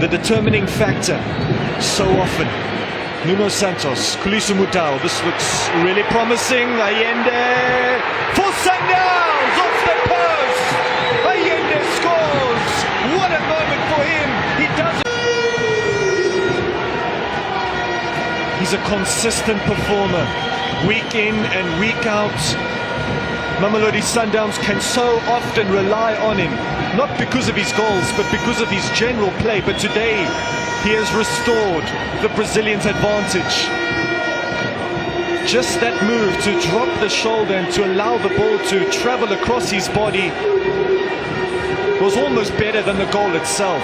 the determining factor so often. Nuno Santos, Khaliso Mudau, this looks really promising. Allende for Sundowns, off the post. Allende scores. What a moment for him. He does it. He's a consistent performer, week in and week out. Mamelodi Sundowns can so often rely on him, not because of his goals, but because of his general play. But today, he has restored the Brazilians' advantage. Just that move to drop the shoulder and to allow the ball to travel across his body was almost better than the goal itself.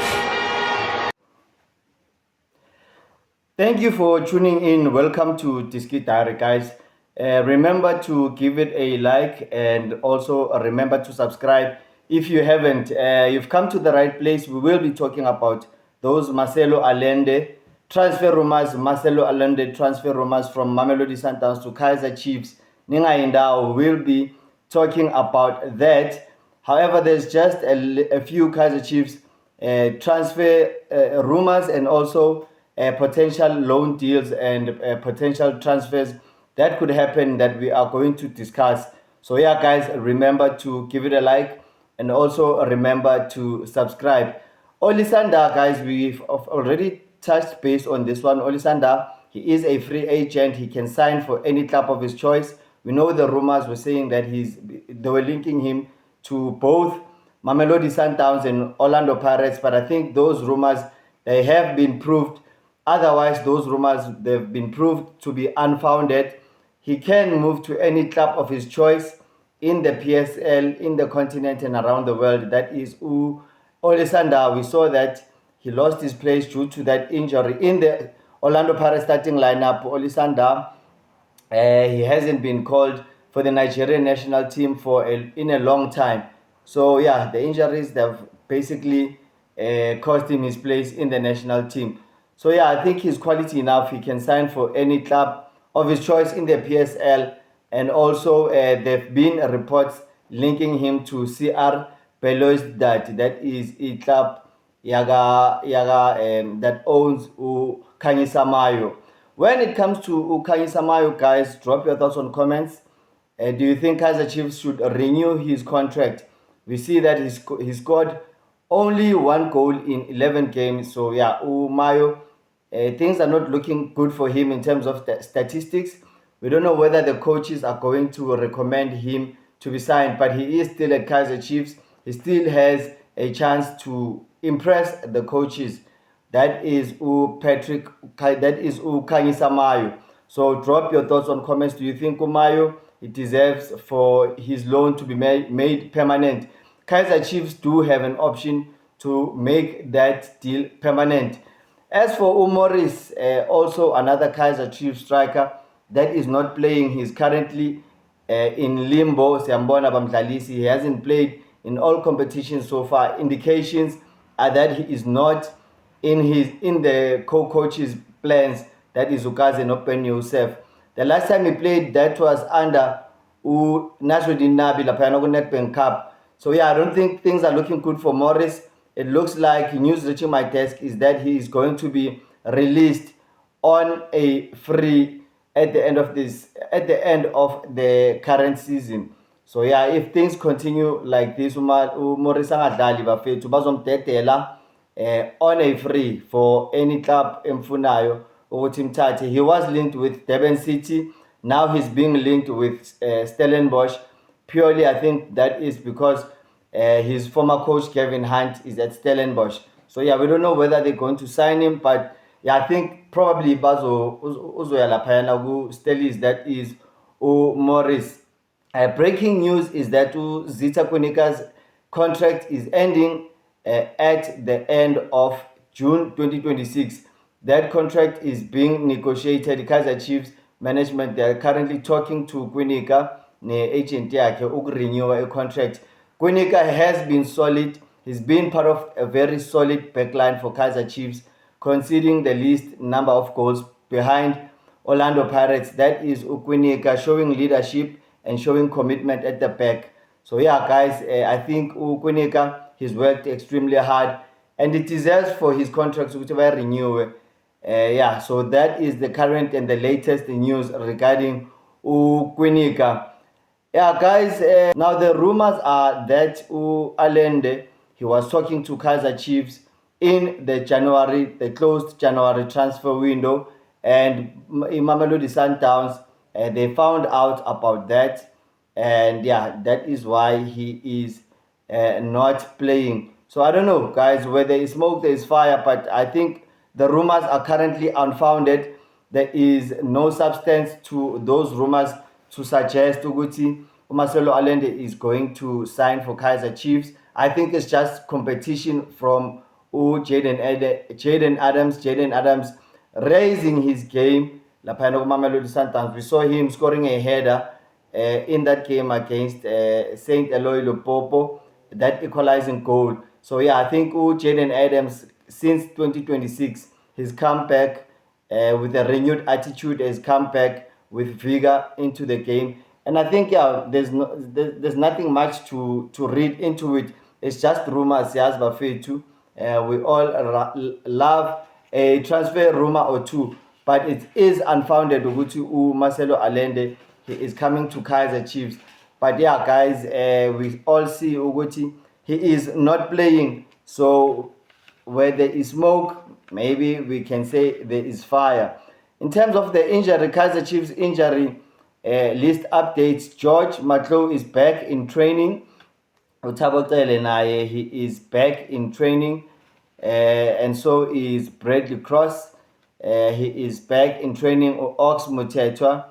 Thank you for tuning in. Welcome to Diski Diary, guys. Remember to give it a like and also remember to subscribe. If you haven't, you've come to the right place. We will be talking about those Marcelo Allende transfer rumors, Marcelo Allende transfer rumors from Mamelodi Sundowns to Kaizer Chiefs. Ninga Indao will be talking about that. However, there's just a few Kaizer Chiefs transfer rumors and also potential loan deals and potential transfers that could happen that we are going to discuss. So yeah, guys, remember to give it a like and also remember to subscribe. Olisanda, guys, we've already touched base on this one. Olisanda, he is a free agent. He can sign for any club of his choice. We know the rumors were saying that they were linking him to both Mamelodi Sundowns and Orlando Pirates, but I think those rumors, they have been proved. Otherwise, those rumors, they've been proved to be unfounded. He can move to any club of his choice in the PSL, in the continent and around the world. That is Olisanda. We saw that he lost his place due to that injury in the Orlando Pirates starting lineup. Olisanda, he hasn't been called for the Nigerian national team in a long time. So yeah, the injuries, they've basically cost him his place in the national team. So yeah, I think he's quality enough. He can sign for any club of his choice in the PSL. And also there have been reports linking him to CR Belouizdad. That is a club that owns Khanyisa Mayo. When it comes to Khanyisa Mayo, guys, drop your thoughts on comments. Do you think Kaizer Chiefs should renew his contract? We see that he scored only 1 goal in 11 games. So yeah, Mayo, things are not looking good for him in terms of the statistics. We don't know whether the coaches are going to recommend him to be signed, but he is still at Kaizer Chiefs. He still has a chance to impress the coaches. That is Khanyisa Mayo. So drop your thoughts on comments. Do you think Mayo, he deserves for his loan to be made permanent? Kaizer Chiefs do have an option to make that deal permanent. As for Morris, also another Kaizer Chiefs striker that is not playing. He's currently in limbo. Siyambona Bamdlalisi. He hasn't played in all competitions so far. Indications are that he is not in the co-coach's plans. That is Ukaze Nopen Yosef. The last time he played, that was under Nasruddin Nabi Lapayana Nedbank Cup. So yeah, I don't think things are looking good for Morris. It looks like news reaching my desk is that he is going to be released on a free at the end of the current season. So yeah, if things continue like this, Morris angadlali bafethu bazomdedela on a free for any club emfunayo ukuthi mthathe. He was linked with Durban City. Now he's being linked with Stellenbosch. Purely, I think that is because his former coach Kevin Hunt is at Stellenbosch. So yeah, we don't know whether they're going to sign him, but yeah, I think probably Bazo uzoya laphayana ku Stellies, that is Morris. Breaking news is that Zitha Kunika's contract is ending at the end of June 2026. That contract is being negotiated. Kaizer Chiefs management, they are currently talking to Kunika, ne-agent yakhe ukurenew a contract. Kunika has been solid. He's been part of a very solid backline for Kaizer Chiefs, conceding the least number of goals behind Orlando Pirates. That is Ukunika, showing leadership and showing commitment at the back. So yeah, guys, I think Ukunika, he's worked extremely hard and it deserves for his contract to renew. Yeah, so that is the current and the latest news regarding Kwinika. Yeah, guys, now the rumors are that Allende, he was talking to Kaizer Chiefs in the closed January transfer window, and Mamelodi Sundowns, they found out about that, and yeah, that is why he is not playing. So I don't know, guys, where there is smoke, there is fire, but I think the rumors are currently unfounded. There is no substance to those rumors to suggest Uguti Marcelo Allende is going to sign for Kaizer Chiefs. I think it's just competition from Jaden Adams raising his game. We saw him scoring a header in that game against Saint Eloi Lupopo, that equalizing goal. So yeah, I think Jaden Adams, since 2026, he's come back with a renewed attitude, has come back with vigor into the game. And I think, yeah, there's nothing much to read into it. It's just rumors, yes, Bafetu. We all love a transfer rumor or two, but it is unfounded. Marcelo Allende, he is coming to Kaizer Chiefs. But yeah, guys, we all see Uguti, he is not playing. So where there is smoke, maybe we can say there is fire. In terms of the injury, Kaizer Chiefs injury list updates. George Matlow is back in training. Thabo Cele, he is back in training, and so is Bradley Cross. He is back in training. Ox Muthetwa,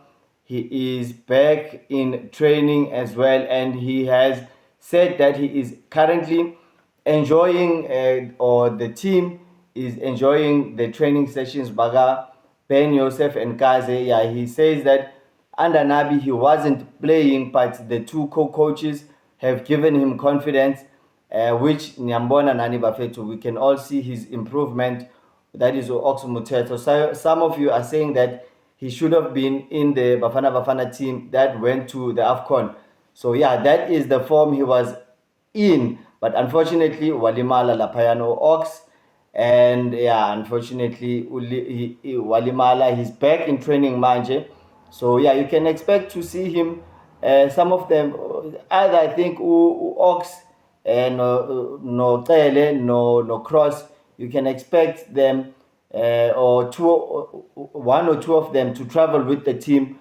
he is back in training as well, and he has said that he is currently enjoying, or the team is enjoying the training sessions. Baga, Ben Yosef and Kaze. Yeah, he says that under Nabi he wasn't playing, but the two co-coaches have given him confidence, which Nyambona Nani Bafetu, we can all see his improvement. That is Ox Muthetwa. So some of you are saying that he should have been in the Bafana team that went to the AFCON. So yeah, that is the form he was in. But unfortunately, Walimala Lapayano Ox, and yeah, unfortunately, Walimala, he's back in training manje. So yeah, you can expect to see him. Some of them, either I think Ox and no Tele, no Cross. You can expect them, or one or two of them, to travel with the team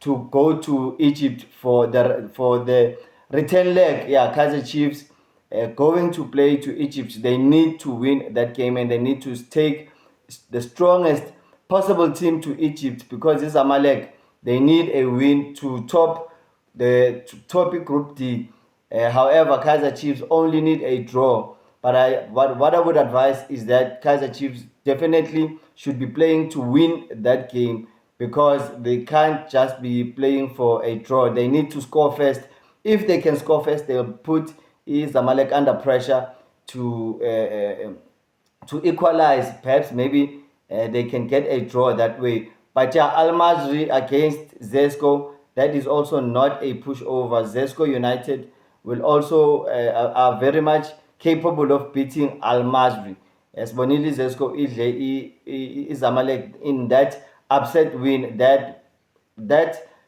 to go to Egypt for the return leg. Yeah, Kaizer Chiefs going to play to Egypt. They need to win that game, and they need to take the strongest possible team to Egypt, because it's Amalek. They need a win to top the topic Group D. However, Kaizer Chiefs only need a draw. But what I would advise is that Kaizer Chiefs definitely should be playing to win that game, because they can't just be playing for a draw. They need to score first. If they can score first, they'll put Zamalek under pressure to equalize. Perhaps maybe they can get a draw that way. But yeah, Al Masry against Zesco, that is also not a pushover. Zesco United will also are very much capable of beating Al Masry. As Bonili Zesco is Zamalek in that upset win that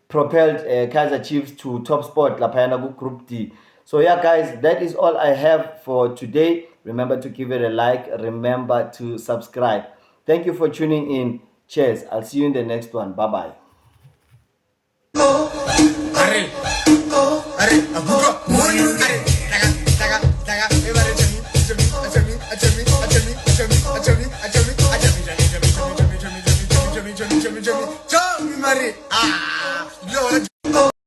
propelled Kaizer Chiefs to top spot, Lapayana Group D. So yeah, guys, that is all I have for today. Remember to give it a like. Remember to subscribe. Thank you for tuning in. Cheers. I'll see you in the next one. Bye-bye.